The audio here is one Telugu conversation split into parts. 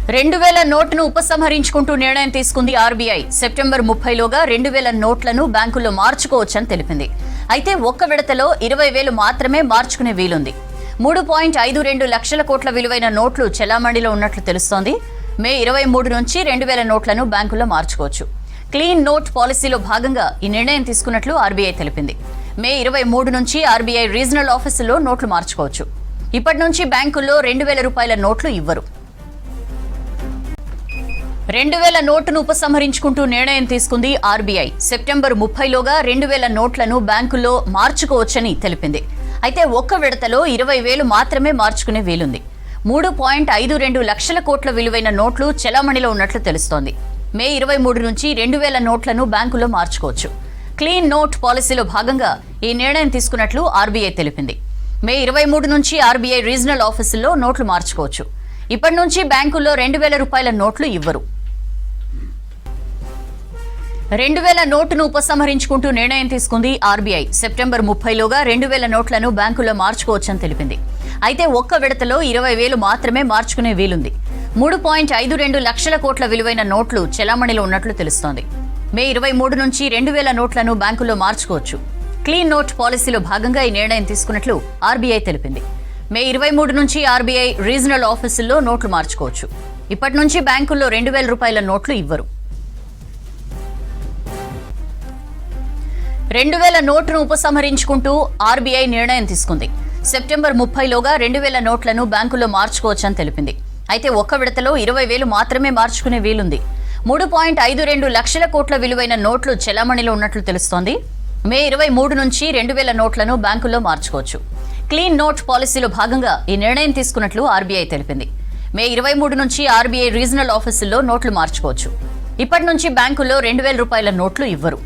2000 నోటును ఉపసంహరించుకుంటూ నిర్ణయం తీసుకుంది ఆర్బీఐ. సెప్టెంబర్ 30లోగా 2000 నోట్లను బ్యాంకుల్లో మార్చుకోవచ్చని తెలిపింది. అయితే ఒక్క విడతలో 20,000 మాత్రమే మార్చుకునే వీలుంది. 3.52 లక్షల కోట్ల విలువైన నోట్లు చెలామణిలో ఉన్నట్లు తెలుస్తోంది. మే 23 నుంచి 2000 నోట్లను బ్యాంకుల్లో మార్చుకోవచ్చు. క్లీన్ నోట్ పాలసీలో భాగంగా ఈ నిర్ణయం తీసుకున్నట్లు ఆర్బీఐ తెలిపింది. మే 23 నుంచి ఆర్బీఐ రీజనల్ ఆఫీసుల్లో నోట్లు మార్చుకోవచ్చు. ఇప్పటి నుంచి బ్యాంకుల్లో 2000 రూపాయల నోట్లు ఇవ్వరు. 2000 నోటును ఉపసంహరించుకుంటూ నిర్ణయం తీసుకుంది ఆర్బీఐ. సెప్టెంబర్ 30లోగా 2000 నోట్లను బ్యాంకుల్లో మార్చుకోవచ్చని తెలిపింది. అయితే ఒక్క విడతలో 20,000 మాత్రమే మార్చుకునే వీలుంది. 3.52 లక్షల కోట్ల విలువైన నోట్లు చెలామణిలో ఉన్నట్లు తెలుస్తోంది. మే 23 నుంచి 2000 నోట్లను బ్యాంకుల్లో మార్చుకోవచ్చు. క్లీన్ నోట్ పాలసీలో భాగంగా ఈ నిర్ణయం తీసుకున్నట్లు ఆర్బీఐ తెలిపింది. మే 23 నుంచి ఆర్బీఐ రీజనల్ ఆఫీసుల్లో నోట్లు మార్చుకోవచ్చు. ఇప్పటి నుంచి బ్యాంకుల్లో 2000 రూపాయల నోట్లు ఇవ్వరు. 2000 నోటును ఉపసంహరించుకుంటూ నిర్ణయం తీసుకుంది ఆర్బీఐ. సెప్టెంబర్ 30లోగా 2000 నోట్లను బ్యాంకుల్లో మార్చుకోవచ్చని తెలిపింది. అయితే ఒక్క విడతలో 20,000 మాత్రమే మార్చుకునే వీలుంది. 3.52 లక్షల కోట్ల విలువైన నోట్లు చెలామణిలో ఉన్నట్లు తెలుస్తోంది. మే 23 నుంచి 2000 నోట్లను బ్యాంకుల్లో మార్చుకోవచ్చు. క్లీన్ నోట్ పాలసీలో భాగంగా ఈ నిర్ణయం తీసుకున్నట్లు ఆర్బీఐ తెలిపింది. మే 23 నుంచి ఆర్బీఐ రీజనల్ ఆఫీసుల్లో నోట్లు మార్చుకోవచ్చు. ఇప్పటి నుంచి బ్యాంకుల్లో 2000 రూపాయల నోట్లు ఇవ్వరు. 2000 నోటును ఉపసంహరించుకుంటూ ఆర్బీఐ నిర్ణయం తీసుకుంది. సెప్టెంబర్ 30లోగా 2000 నోట్లను బ్యాంకుల్లో మార్చుకోవచ్చని తెలిపింది. అయితే ఒక్క విడతలో 20,000 మాత్రమే మార్చుకునే వీలుంది. 3.52 లక్షల కోట్ల విలువైన నోట్లు చెలామణిలో ఉన్నట్లు తెలుస్తోంది. మే 23 నుంచి 2000 నోట్లను బ్యాంకుల్లో మార్చుకోవచ్చు. క్లీన్ నోట్ పాలసీలో భాగంగా ఈ నిర్ణయం తీసుకున్నట్లు ఆర్బీఐ తెలిపింది. మే 23 నుంచి ఆర్బీఐ రీజనల్ ఆఫీసుల్లో నోట్లు మార్చుకోవచ్చు. ఇప్పటి నుంచి బ్యాంకుల్లో 2000 రూపాయల నోట్లు ఇవ్వరు.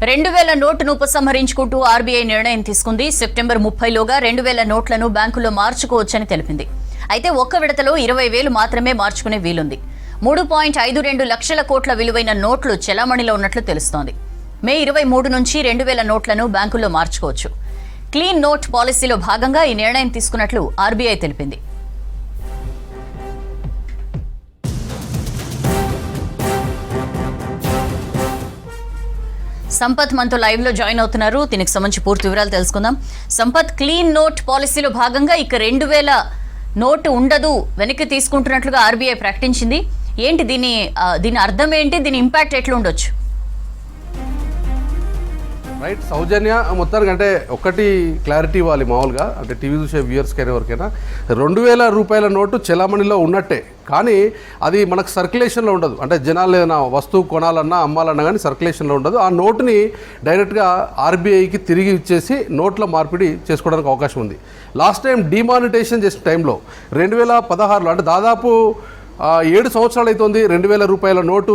2000 నోటును ఉపసంహరించుకుంటూ ఆర్బీఐ నిర్ణయం తీసుకుంది. సెప్టెంబర్ 30లోగా 2000 నోట్లను బ్యాంకుల్లో మార్చుకోవచ్చని తెలిపింది. అయితే ఒక్క విడతలో 20,000 మాత్రమే మార్చుకునే వీలుంది. 3.52 లక్షల కోట్ల విలువైన నోట్లు చెలామణిలో ఉన్నట్లు తెలుస్తోంది. మే 23 నుంచి 2000 నోట్లను బ్యాంకుల్లో మార్చుకోవచ్చు. క్లీన్ నోట్ పాలసీలో భాగంగా ఈ నిర్ణయం తీసుకున్నట్లు ఆర్బీఐ తెలిపింది. సంపత్ మనతో లైవ్ లో జాయిన్ అవుతున్నారు. దీనికి సంబంధించి పూర్తి వివరాలు తెలుసుకుందాం. సంపత్, క్లీన్ నోట్ పాలసీలో భాగంగా ఇక 2000 నోటు ఉండదు, వెనక్కి తీసుకుంటున్నట్లుగా ఆర్బీఐ ప్రకటించింది. ఏంటి దీని అర్థం ఏంటి? దీని ఇంపాక్ట్ ఎట్లా ఉండొచ్చు? రైట్ సౌజన్య, మొత్తానికి అంటే ఒకటి క్లారిటీ ఇవ్వాలి. మామూలుగా అంటే టీవీ చూసే వ్యూయర్స్కైనా ఎవరికైనా 2000 రూపాయల నోటు చెలామణిలో ఉన్నట్టే, కానీ అది మనకు సర్క్యులేషన్లో ఉండదు. అంటే జనాలు ఏదైనా వస్తువు కొనాలన్నా అమ్మాలన్నా కానీ సర్క్యులేషన్లో ఉండదు. ఆ నోటుని డైరెక్ట్గా ఆర్బీఐకి తిరిగి ఇచ్చేసి నోట్ల మార్పిడి చేసుకోవడానికి అవకాశం ఉంది. లాస్ట్ టైం డిమానిటైజేషన్ చేసిన టైంలో 2016లో అంటే దాదాపు 7 సంవత్సరాలు అవుతుంది 2000 రూపాయల నోటు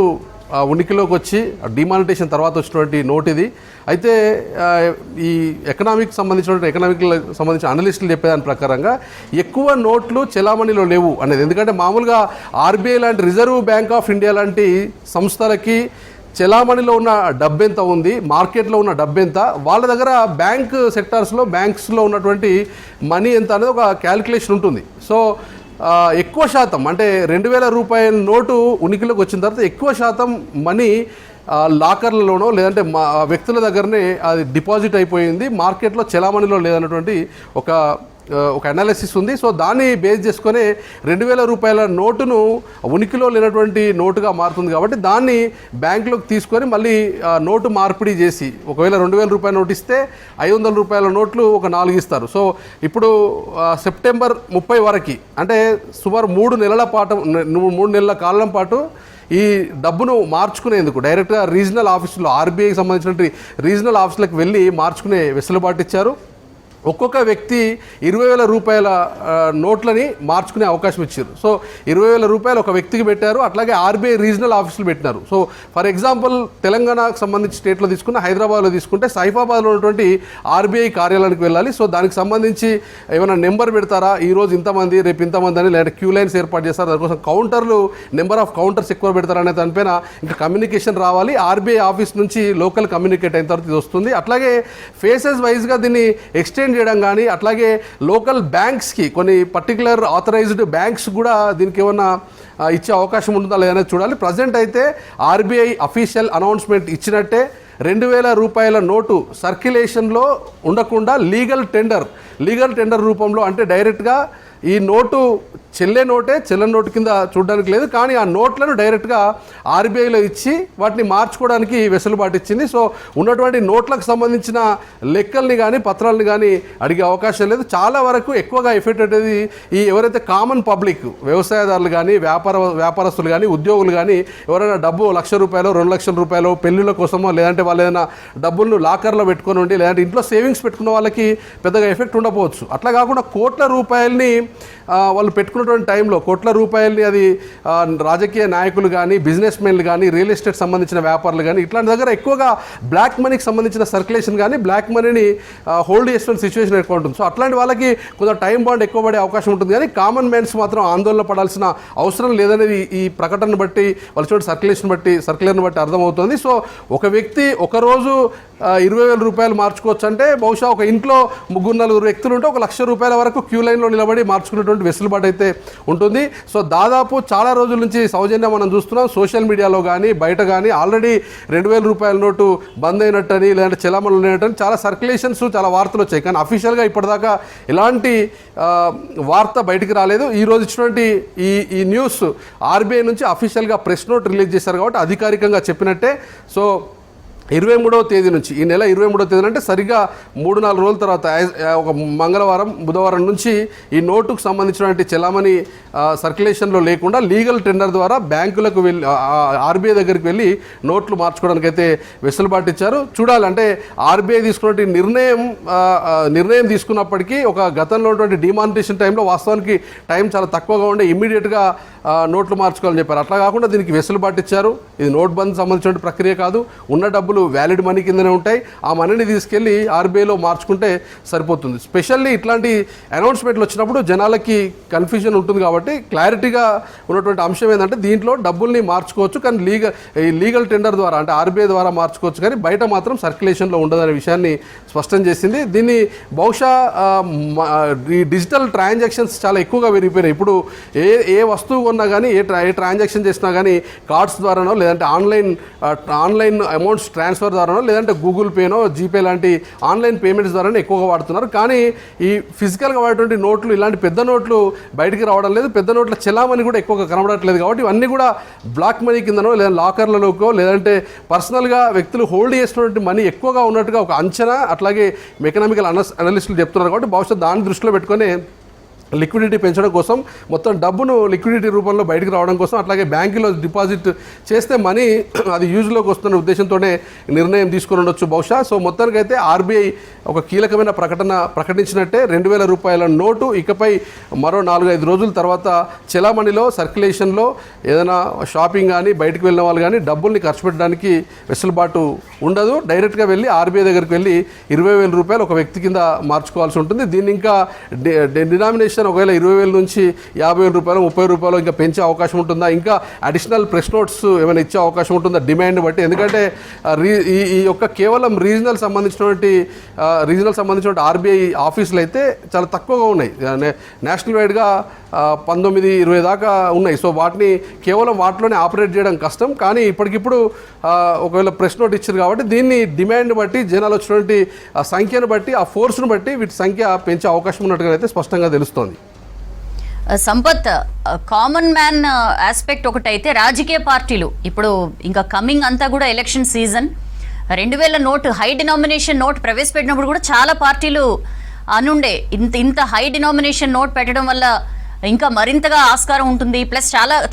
ఉనికిలోకి వచ్చి డిమానిటేషన్ తర్వాత వచ్చినటువంటి నోట్ ఇది. అయితే ఈ ఎకనామిక్ సంబంధించిన అనలిస్టులు చెప్పేదాని ప్రకారంగా ఎక్కువ నోట్లు చెలామణిలో లేవు అనేది. ఎందుకంటే మామూలుగా ఆర్బీఐ లాంటి రిజర్వ్ బ్యాంక్ ఆఫ్ ఇండియా లాంటి సంస్థలకి చెలామణిలో ఉన్న డబ్బు ఎంత ఉంది, మార్కెట్లో ఉన్న డబ్బు ఎంత, వాళ్ళ దగ్గర బ్యాంక్ సెక్టార్స్లో బ్యాంక్స్లో ఉన్నటువంటి మనీ ఎంత అనేది ఒక క్యాలిక్యులేషన్ ఉంటుంది. సో ఎక్కువ శాతం అంటే 2000 రూపాయల నోటు ఉనికిలోకి వచ్చిన తర్వాత ఎక్కువ శాతం మనీ లాకర్లలోనో లేదంటే వ్యక్తుల దగ్గరనే అది డిపాజిట్ అయిపోయింది, మార్కెట్లో చెలామణిలో లేదన్నటువంటి ఒక అనాలిసిస్ ఉంది. సో దాన్ని బేస్ చేసుకొని 2000 రూపాయల నోటును ఉనికిలో లేనటువంటి నోటుగా మారుతుంది. కాబట్టి దాన్ని బ్యాంకులోకి తీసుకొని మళ్ళీ నోటు మార్పిడి చేసి ఒకవేళ 2000 రూపాయల నోటు ఇస్తే 500 రూపాయల నోట్లు ఒక 4 ఇస్తారు. సో ఇప్పుడు సెప్టెంబర్ 30 వరకు అంటే సుమారు 3 నెలల కాలం పాటు ఈ డబ్బును మార్చుకునేందుకు డైరెక్ట్గా రీజనల్ ఆఫీసులో ఆర్బీఐకి సంబంధించిన రీజనల్ ఆఫీసులకు వెళ్ళి మార్చుకునే వెసులుబాటు ఇచ్చారు. ఒక్కొక్క వ్యక్తి 20,000 రూపాయల నోట్లని మార్చుకునే అవకాశం ఇచ్చారు. సో 20,000 రూపాయలు ఒక వ్యక్తికి పెట్టారు. అట్లాగే ఆర్బీఐ రీజనల్ ఆఫీసులు పెట్టినారు. సో ఫర్ ఎగ్జాంపుల్ తెలంగాణకు సంబంధించి స్టేట్లో తీసుకున్న హైదరాబాద్లో తీసుకుంటే సైఫాబాద్లో ఉన్నటువంటి ఆర్బీఐ కార్యాలయానికి వెళ్ళాలి. సో దానికి సంబంధించి ఏమైనా నెంబర్ పెడతారా, ఈరోజు ఇంతమంది రేపు ఇంతమంది అని, లేదంటే క్యూ లైన్స్ ఏర్పాటు చేస్తారు, దానికోసం కౌంటర్లు నెంబర్ ఆఫ్ కౌంటర్స్ ఎక్కువ పెడతారు అనే దానిపైన ఇంకా కమ్యూనికేషన్ రావాలి. ఆర్బీఐ ఆఫీస్ నుంచి లోకల్ కమ్యూనికేట్ అయిన తర్వాత ఇది వస్తుంది. అట్లాగే ఫేసెస్ వైజ్గా దీన్ని ఎక్స్టెండ్ చేయడం కానీ, అట్లాగే లోకల్ బ్యాంక్స్కి కొన్ని పర్టికులర్ ఆథరైజ్డ్ బ్యాంక్స్ కూడా దీనికి ఏమన్నా ఇచ్చే అవకాశం ఉంటుందా లేదనేది చూడాలి. ప్రజెంట్ అయితే ఆర్బీఐ అఫీషియల్ అనౌన్స్మెంట్ ఇచ్చినట్టే 2,000 రూపాయల నోటు సర్క్యులేషన్లో ఉండకుండా లీగల్ టెండర్ రూపంలో, అంటే డైరెక్ట్గా ఈ నోటు చెల్లె నోటు కింద చూడడానికి లేదు, కానీ ఆ నోట్లను డైరెక్ట్గా ఆర్బీఐలో ఇచ్చి వాటిని మార్చుకోవడానికి వెసులుబాటు ఇచ్చింది. సో ఉన్నటువంటి నోట్లకు సంబంధించిన లెక్కల్ని కానీ పత్రాలను కానీ అడిగే అవకాశం లేదు. చాలా వరకు ఎక్కువగా ఎఫెక్ట్ అనేది ఈ ఎవరైతే కామన్ పబ్లిక్, వ్యవసాయదారులు కానీ వ్యాపారస్తులు కానీ ఉద్యోగులు కానీ ఎవరైనా డబ్బు ₹1,00,000 ₹2,00,000 పెళ్ళిళ్ళ కోసమో, లేదంటే వాళ్ళు ఏదైనా డబ్బులను లాకర్లో పెట్టుకొని ఉండి, లేదంటే ఇంట్లో సేవింగ్స్ పెట్టుకున్న వాళ్ళకి పెద్దగా ఎఫెక్ట్ ఉండకపోవచ్చు. అట్లా కాకుండా కోట్ల రూపాయలని వాళ్ళు పెట్టుకున్నటువంటి టైంలో కోట్ల రూపాయలని అది రాజకీయ నాయకులు కానీ, బిజినెస్ మెన్లు కానీ, రియల్ ఎస్టేట్ సంబంధించిన వ్యాపారులు కానీ ఇట్లాంటి దగ్గర ఎక్కువగా బ్లాక్ మనీకి సంబంధించిన సర్క్యులేషన్ కానీ, బ్లాక్ మనీని హోల్డ్ చేసిన సిచ్యువేషన్ ఎక్కువ ఉంటుంది. సో అట్లాంటి వాళ్ళకి కొంచెం టైం బాండ్ ఎక్కువ పడే అవకాశం ఉంటుంది. కానీ కామన్ మ్యాన్స్ మాత్రం ఆందోళన పడాల్సిన అవసరం లేదనేది ఈ ప్రకటనను బట్టి, వాళ్ళ చోటు సర్క్యులర్ని బట్టి అర్థమవుతుంది. సో ఒక వ్యక్తి ఒకరోజు 20,000 రూపాయలు మార్చుకోవచ్చు అంటే బహుశా ఒక ఇంట్లో 3-4 వ్యక్తులు ఉంటే ₹1,00,000 వరకు క్యూ లైన్లో నిలబడి మార్చుకునేటువంటి వెసులుబాటు అయితే ఉంటుంది. సో దాదాపు చాలా రోజుల నుంచి సౌజన్యం మనం చూస్తున్నాం. సోషల్ మీడియాలో కానీ బయట కానీ ఆల్రెడీ 2,000 రూపాయల నోటు బంద్ అయినట్టని, లేదంటే చెలామణి అయినట్టని చాలా సర్క్యులేషన్స్, చాలా వార్తలు వచ్చాయి. కానీ అఫీషియల్గా ఇప్పటిదాకా ఎలాంటి వార్త బయటికి రాలేదు. ఈరోజు ఇచ్చినటువంటి ఈ న్యూస్ ఆర్బీఐ నుంచి అఫీషియల్గా ప్రెస్ నోట్ రిలీజ్ చేశారు కాబట్టి అధికారికంగా చెప్పినట్టే. సో 23వ తేదీ నుంచి, ఈ నెల 23వ తేదీ అంటే సరిగ్గా 3-4 రోజుల తర్వాత, ఒక మంగళవారం బుధవారం నుంచి ఈ నోటుకు సంబంధించినటువంటి చెలామణి సర్క్యులేషన్లో లేకుండా లీగల్ టెండర్ ద్వారా బ్యాంకులకు వెళ్ళి ఆర్బీఐ దగ్గరికి వెళ్ళి నోట్లు మార్చుకోవడానికి అయితే వెసులుబాటు ఇచ్చారు. చూడాలి, అంటే ఆర్బీఐ తీసుకున్నటువంటి నిర్ణయం తీసుకున్నప్పటికీ ఒక గతంలో ఉన్నటువంటి డిమానిటేషన్ టైంలో వాస్తవానికి టైం చాలా తక్కువగా ఉండే ఇమ్మీడియట్గా నోట్లు మార్చుకోవాలని చెప్పారు. అట్లా కాకుండా దీనికి వెసులుబాటు ఇచ్చారు. ఇది నోట్ బంద్ సంబంధించిన ప్రక్రియ కాదు, ఉన్న డబ్బులు వ్యాలిడ్ మనీ కిందనే ఉంటాయి. ఆ మనీని తీసుకెళ్ళి ఆర్బీఐలో మార్చుకుంటే సరిపోతుంది. స్పెషల్లీ ఇట్లాంటి అనౌన్స్మెంట్లు వచ్చినప్పుడు జనాలకి కన్ఫ్యూజన్ ఉంటుంది కాబట్టి క్లారిటీగా ఉన్నటువంటి అంశం ఏంటంటే దీంట్లో డబ్బుల్ని మార్చుకోవచ్చు, కానీ లీగల్ టెండర్ ద్వారా, అంటే ఆర్బీఐ ద్వారా మార్చుకోవచ్చు, కానీ బయట మాత్రం సర్క్యులేషన్లో ఉండదనే విషయాన్ని స్పష్టం చేసింది. దీన్ని బహుశా ఈ డిజిటల్ ట్రాన్సాక్షన్స్ చాలా ఎక్కువగా పెరిగిపోయినాయి. ఇప్పుడు ఏ వస్తువు కొన్నా కానీ, ఏ ట్రాన్సాక్షన్ చేసినా కానీ కార్డ్స్ ద్వారానో, లేదంటే ఆన్లైన్ అమౌంట్స్ ట్రాన్స్ఫర్ ద్వారానో, లేదంటే గూగుల్ పేనో, జీపే లాంటి ఆన్లైన్ పేమెంట్స్ ద్వారానే ఎక్కువగా వాడుతున్నారు. కానీ ఈ ఫిజికల్గా వాడేటువంటి నోట్లు, ఇలాంటి పెద్ద నోట్లు బయటికి రావడం లేదు. పెద్ద నోట్ల చెలామణి కూడా ఎక్కువగా కనబడట్లేదు. కాబట్టి ఇవన్నీ కూడా బ్లాక్ మనీ కిందనో, లేదా లాకర్లలోకో, లేదంటే పర్సనల్గా వ్యక్తులు హోల్డ్ చేసినటువంటి మనీ ఎక్కువగా ఉన్నట్టుగా ఒక అంచనా, అట్లాగే ఎకనామికల్ అనలిస్టులు చెప్తున్నారు. కాబట్టి బహుశా దాన్ని దృష్టిలో పెట్టుకొని లిక్విడిటీ పెంచడం కోసం, మొత్తం డబ్బును లిక్విడిటీ రూపంలో బయటకు రావడం కోసం, అట్లాగే బ్యాంకులో డిపాజిట్ చేస్తే మనీ అది యూజ్లోకి వస్తున్న ఉద్దేశంతోనే నిర్ణయం తీసుకుని ఉండొచ్చు బహుశా. సో మొత్తానికైతే ఆర్బీఐ ఒక కీలకమైన ప్రకటన ప్రకటించినట్టే. 2,000 రూపాయల నోటు ఇకపై మరో 4-5 రోజుల తర్వాత చెలామణిలో, సర్క్యులేషన్లో ఏదైనా షాపింగ్ కానీ, బయటకు వెళ్ళిన వాళ్ళు కానీ డబ్బుల్ని ఖర్చు పెట్టడానికి వెసులుబాటు ఉండదు. డైరెక్ట్గా వెళ్ళి ఆర్బీఐ దగ్గరికి వెళ్ళి 20,000 రూపాయలు ఒక వ్యక్తి కింద మార్చుకోవాల్సి ఉంటుంది. దీన్ని ఇంకా డినామినేషన్ ఒకవేళ 20,000 నుంచి 50,000 రూపాయలు, 30 రూపాయలు ఇంకా పెంచే అవకాశం ఉంటుందా, ఇంకా అడిషనల్ ప్రెస్ నోట్స్ ఏమైనా ఇచ్చే అవకాశం ఉంటుందా డిమాండ్ బట్టి. ఎందుకంటే ఈ యొక్క కేవలం రీజనల్ సంబంధించినటువంటి ఆర్బీఐ ఆఫీసులు అయితే చాలా తక్కువగా ఉన్నాయి. నేషనల్ వైడ్గా 19-20 దాకా ఉన్నాయి. సో కేవలం వాటిలోనే ఆపరేట్ చేయడం కష్టం. కానీ ఇప్పటికిప్పుడు ఒకవేళ ప్రెస్ నోట్ ఇచ్చారు కాబట్టి దీన్ని డిమాండ్ బట్టి, జనాలు వచ్చినటువంటి సంఖ్యను బట్టి, ఆ ఫోర్స్ను బట్టి వీటి సంఖ్య పెంచే అవకాశం ఉన్నట్టుగా అయితే స్పష్టంగా తెలుస్తోంది. సంపత్, కామన్ మ్యాన్ ఆస్పెక్ట్ ఒకటైతే రాజకీయ పార్టీలు ఇప్పుడు ఇంకా కమింగ్ అంతా కూడా election season, 2,000 note, high denomination note ప్రవేశపెట్టినప్పుడు కూడా చాలా పార్టీలు అనుండే ఇంత హై డినామినేషన్ నోట్ పెట్టడం వల్ల ఇంకా మరింతగా ఆస్కారం ఉంటుంది. ప్లస్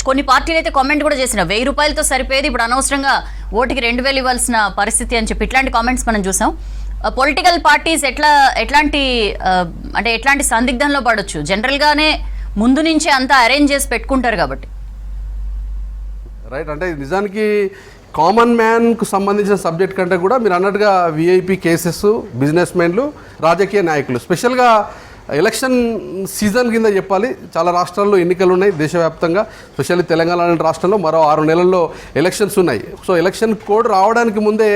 కొన్ని పార్టీలు అయితే కామెంట్ కూడా చేసిన 1,000 రూపాయలతో సరిపోయేది, ఇప్పుడు అనవసరంగా ఓటుకి 2,000 ఇవ్వాల్సిన పరిస్థితి అని చెప్పి ఇట్లాంటి కామెంట్స్ మనం చూసాం. పొలిటికల్ పార్టీస్ ఎట్లాంటి అంటే ఎట్లాంటి సందిగ్ధంలో పడొచ్చు? జనరల్ గానే ముందు నుంచే అంతా అరేంజ్ చేసి పెట్టుకుంటారు కాబట్టి. రైట్, అంటే నిజానికి కామన్ మ్యాన్కు సంబంధించిన సబ్జెక్ట్ కంటే కూడా మీరు అన్నట్టుగా విఐపి కేసెస్, బిజినెస్ మెన్లు, రాజకీయ నాయకులు, స్పెషల్గా ఎలక్షన్ సీజన్ కింద చెప్పాలి. చాలా రాష్ట్రాల్లో ఎన్నికలు ఉన్నాయి దేశవ్యాప్తంగా, స్పెషల్లీ తెలంగాణ లాంటి రాష్ట్రంలో మరో 6 నెలల్లో ఎలక్షన్స్ ఉన్నాయి. సో ఎలక్షన్ కోడ్ రావడానికి ముందే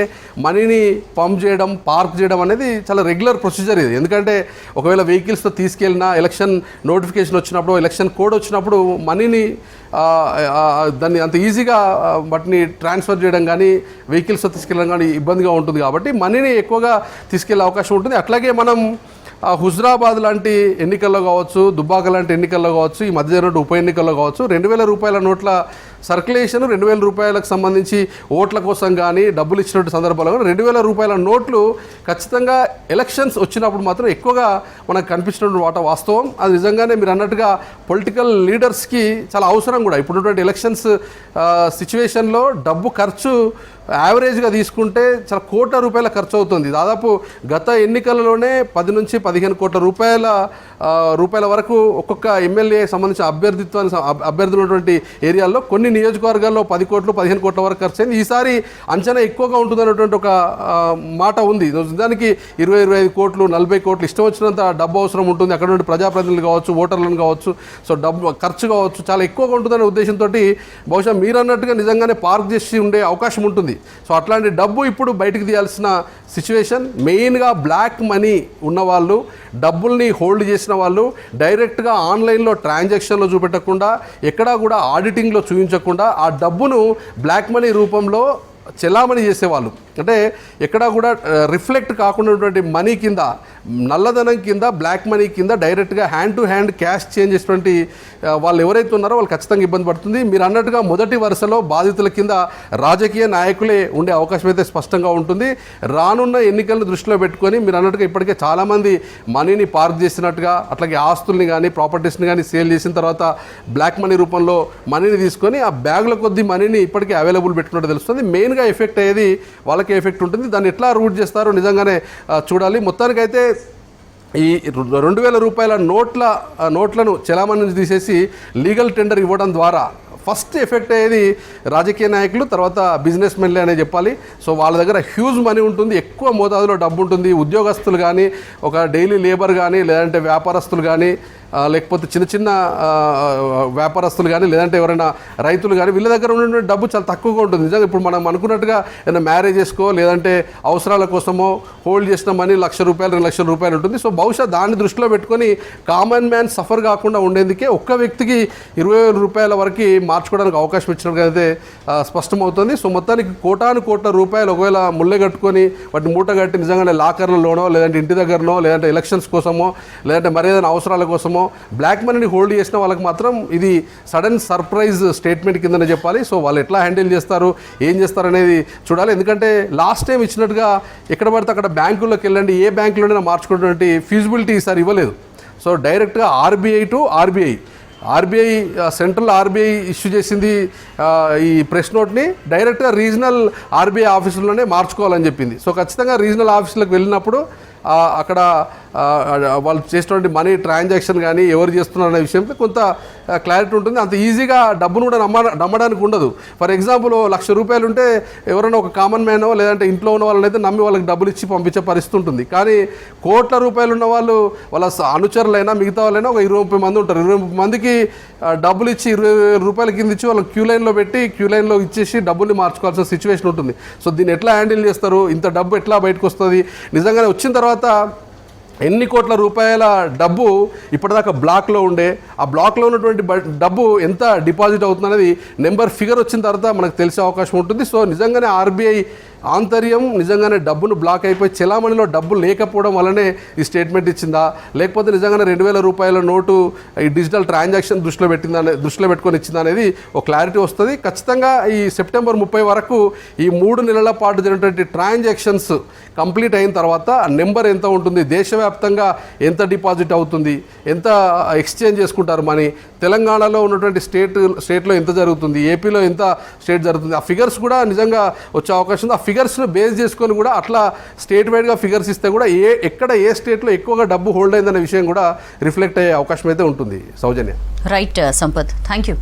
మనీని పంప్ చేయడం, పార్క్ చేయడం అనేది చాలా రెగ్యులర్ ప్రొసీజర్ ఇది. ఎందుకంటే ఒకవేళ వెహికల్స్తో తీసుకెళ్ళినా ఎలక్షన్ నోటిఫికేషన్ వచ్చినప్పుడు, ఎలక్షన్ కోడ్ వచ్చినప్పుడు మనీని దాన్ని అంత ఈజీగా వాటిని ట్రాన్స్ఫర్ చేయడం కానీ వెహికల్స్తో తీసుకెళ్ళడం కానీ ఇబ్బందిగా ఉంటుంది. కాబట్టి మనీని ఎక్కువగా తీసుకెళ్లే అవకాశం ఉంటుంది. అట్లాగే మనం హుజరాబాద్ లాంటి ఎన్నికల్లో కావచ్చు, దుబ్బాక లాంటి ఎన్నికల్లో కావచ్చు, ఈ మధ్య జరిగిన ఉప ఎన్నికల్లో కావచ్చు, 2000 రూపాయల నోట్ల సర్క్యులేషన్, 2000 రూపాయలకు సంబంధించి ఓట్ల కోసం కానీ డబ్బులు ఇచ్చినట్టు సందర్భాల్లో కానీ 2000 రూపాయల నోట్లు ఖచ్చితంగా ఎలక్షన్స్ వచ్చినప్పుడు మాత్రం ఎక్కువగా మనకు కనిపించినటువంటి వాస్తవం. అది నిజంగానే మీరు అన్నట్టుగా పొలిటికల్ లీడర్స్కి చాలా అవసరం కూడా. ఇప్పుడున్నటువంటి ఎలక్షన్స్ సిచ్యువేషన్లో డబ్బు ఖర్చు యావరేజ్గా తీసుకుంటే చాలా కోట్ల రూపాయల ఖర్చు అవుతుంది. దాదాపు గత ఎన్నికలలోనే 10 నుంచి 15 కోట్ల రూపాయల వరకు ఒక్కొక్క ఎమ్మెల్యే సంబంధించిన అభ్యర్థులు ఉన్నటువంటి ఏరియాల్లో కొన్ని నియోజకవర్గాల్లో 10 కోట్లు 15 కోట్ల వరకు ఖర్చు అయింది. ఈసారి అంచనా ఎక్కువగా ఉంటుందన్నటువంటి ఒక మాట ఉంది. దానికి 20-25 కోట్లు 40 కోట్లు ఇష్టం వచ్చినంత డబ్బు అవసరం ఉంటుంది. అక్కడ నుండి ప్రజాప్రతినిధులు కావచ్చు, ఓటర్లను కావచ్చు, సో డబ్బు ఖర్చు కావచ్చు చాలా ఎక్కువగా ఉంటుందనే ఉద్దేశంతో బహుశా మీరు అన్నట్టుగా నిజంగానే పార్క్ చేసి ఉండే అవకాశం ఉంటుంది. సో అట్లాంటి డబ్బు ఇప్పుడు బయటకు తీయాల్సిన సిచ్యువేషన్. మెయిన్గా బ్లాక్ మనీ ఉన్నవాళ్ళు, డబ్బుల్ని హోల్డ్ చేసిన వాళ్ళు డైరెక్ట్గా ఆన్లైన్లో ట్రాన్సాక్షన్లో చూపెట్టకుండా, ఎక్కడా కూడా ఆడిటింగ్లో చూపించకుండా ఆ డబ్బును బ్లాక్ మనీ రూపంలో చెలామణి చేసేవాళ్ళు, అంటే ఎక్కడా కూడా రిఫ్లెక్ట్ కాకుండా మనీ కింద, నల్లధనం కింద, బ్లాక్ మనీ కింద డైరెక్ట్గా hand to hand cash change చేసినటువంటి వాళ్ళు ఎవరైతే ఉన్నారో వాళ్ళు ఖచ్చితంగా ఇబ్బంది పడుతుంది. మీరు అన్నట్టుగా మొదటి వరుసలో బాధితుల కింద రాజకీయ నాయకులే ఉండే అవకాశం అయితే స్పష్టంగా ఉంటుంది. రానున్న ఎన్నికలను దృష్టిలో పెట్టుకొని మీరు అన్నట్టుగా ఇప్పటికే చాలామంది మనీని పార్క్ చేసినట్టుగా, అట్లాగే ఆస్తుల్ని కానీ ప్రాపర్టీస్ని కానీ సేల్ చేసిన తర్వాత బ్లాక్ మనీ రూపంలో మనీని తీసుకొని ఆ బ్యాగుల కొద్ది మనీని ఇప్పటికే అవైలబుల్ పెట్టుకున్నట్టు తెలుస్తుంది. మెయిన్గా ఎఫెక్ట్ అయ్యేది వాళ్ళకి ఎఫెక్ట్ ఉంటుంది. దాన్ని ఎట్లా రూట్ చేస్తారో నిజంగానే చూడాలి. మొత్తానికైతే ఈ 2000 రూపాయల నోట్లను చెలామణి నుంచి తీసేసి లీగల్ టెండర్ ఇవ్వడం ద్వారా ఫస్ట్ ఎఫెక్ట్ అయ్యేది రాజకీయ నాయకులు, తర్వాత బిజినెస్ మెన్లే అనే చెప్పాలి. సో వాళ్ళ దగ్గర హ్యూజ్ మనీ ఉంటుంది, ఎక్కువ మోతాదులో డబ్బు ఉంటుంది. ఉద్యోగస్తులు కానీ, ఒక డైలీ లేబర్ కానీ, లేదంటే వ్యాపారస్తులు కానీ, లేకపోతే చిన్న చిన్న వ్యాపారస్తులు కానీ, లేదంటే ఎవరైనా రైతులు కానీ, వీళ్ళ దగ్గర ఉన్న డబ్బు చాలా తక్కువగా ఉంటుంది. నిజంగా ఇప్పుడు మనం అనుకున్నట్టుగా ఏదైనా మ్యారేజెస్కో లేదంటే అవసరాల కోసమో హోల్డ్ చేసిన మనీ 1,00,000 రూపాయలు 2,00,000 రూపాయలు ఉంటుంది. సో బహుశా దాన్ని దృష్టిలో పెట్టుకొని కామన్ మ్యాన్ సఫర్ కాకుండా ఉండేందుకే ఒక్క వ్యక్తికి 20,000 రూపాయల వరకు మార్చుకోవడానికి అవకాశం ఇచ్చినట్టుగా అయితే స్పష్టమవుతుంది. సో మొత్తానికి కోటాను కోట్ల రూపాయలు ఒకవేళ ముళ్ళె కట్టుకొని వాటిని మూట కట్టి నిజంగానే లాకర్లలోనో, లేదంటే ఇంటి దగ్గరనో, లేదంటే ఎలక్షన్స్ కోసమో, లేదంటే మరేదైనా అవసరాల కోసమో బ్లాక్ మనీని హోల్డ్ చేసిన వాళ్ళకి మాత్రం ఇది సడన్ సర్ప్రైజ్ స్టేట్మెంట్ కిందనే చెప్పాలి. సో వాళ్ళు ఎట్లా హ్యాండిల్ చేస్తారు, ఏం చేస్తారు అనేది చూడాలి. ఎందుకంటే లాస్ట్ టైం ఇచ్చినట్టుగా ఎక్కడ పడితే అక్కడ బ్యాంకుల్లోకి వెళ్ళండి, ఏ బ్యాంకులోనైనా మార్చుకునేటువంటి ఫీజిబిలిటీ ఈసారి ఇవ్వలేదు. సో డైరెక్ట్గా RBI to RBI central RBI issue చేసింది ఈ ప్రెస్ నోట్ని, డైరెక్ట్గా రీజనల్ ఆర్బీఐ ఆఫీసుల్లోనే మార్చుకోవాలని చెప్పింది. సో ఖచ్చితంగా రీజనల్ ఆఫీసులకు వెళ్ళినప్పుడు అక్కడ వాళ్ళు చేసినటువంటి మనీ ట్రాన్సాక్షన్ కానీ ఎవరు చేస్తున్నారు అనే విషయంపై కొంత క్లారిటీ ఉంటుంది. అంత ఈజీగా డబ్బును కూడా నమ్మడానికి ఉండదు. ఫర్ ఎగ్జాంపుల్ 1,00,000 రూపాయలు ఉంటే ఎవరైనా ఒక కామన్ మ్యానో లేదంటే ఇంట్లో ఉన్న వాళ్ళని అయితే నమ్మి వాళ్ళకి డబ్బులు ఇచ్చి పంపించే పరిస్థితి ఉంటుంది. కానీ కోట్ల రూపాయలు ఉన్న వాళ్ళు, వాళ్ళ అనుచరులైనా మిగతా వాళ్ళైనా ఒక 20-30 మంది ఉంటారు. 20 మందికి డబ్బులు ఇచ్చి 20,000 రూపాయల కింద ఇచ్చి వాళ్ళకి క్యూ లైన్లో పెట్టి క్యూ లైన్లో ఇచ్చేసి డబ్బుల్ని మార్చుకోవాల్సిన సిచ్యువేషన్ ఉంటుంది. సో దీన్ని ఎట్లా హ్యాండిల్ చేస్తారు, ఇంత డబ్బు ఎట్లా బయటకు వస్తుంది, నిజంగానే వచ్చిన తర్వాత ఎన్ని కోట్ల రూపాయల డబ్బు ఇప్పటిదాకా బ్లాక్లో ఉండే, ఆ బ్లాక్లో ఉన్నటువంటి డబ్బు ఎంత డిపాజిట్ అవుతుంది అనేది ఫిగర్ వచ్చిన తర్వాత మనకు తెలిసే అవకాశం ఉంటుంది. సో నిజంగానే ఆర్బీఐ ఆంతర్యం నిజంగానే డబ్బును బ్లాక్ అయిపోయి చెలామణిలో డబ్బు లేకపోవడం వల్లనే ఈ స్టేట్మెంట్ ఇచ్చిందా, లేకపోతే నిజంగానే 2000 రూపాయల నోటు ఈ డిజిటల్ ట్రాన్సాక్షన్ దృష్టిలో పెట్టుకొని ఇచ్చిందా అనేది ఒక క్లారిటీ వస్తుంది. ఖచ్చితంగా ఈ సెప్టెంబర్ 30 వరకు ఈ 3 నెలల పాటు జరిగినటువంటి ట్రాన్సాక్షన్స్ కంప్లీట్ అయిన తర్వాత నెంబర్ ఎంత ఉంటుంది, దేశవ్యాప్తంగా ఎంత డిపాజిట్ అవుతుంది, ఎంత ఎక్స్చేంజ్ చేసుకుంటారు మనీ, తెలంగాణలో ఉన్నటువంటి స్టేట్లో ఎంత జరుగుతుంది, ఏపీలో ఎంత స్టేట్ జరుగుతుంది, ఆ ఫిగర్స్ కూడా నిజంగా వచ్చే అవకాశం ఉంది. ఆ ఫిగర్స్ను బేస్ చేసుకొని కూడా అట్లా స్టేట్ వైడ్గా ఫిగర్స్ ఇస్తే కూడా ఎక్కడ ఏ స్టేట్లో ఎక్కువగా డబ్బు హోల్డ్ అయిందనే విషయం కూడా రిఫ్లెక్ట్ అయ్యే అవకాశం అయితే ఉంటుంది. Soujanya. Right Sampath, thank you.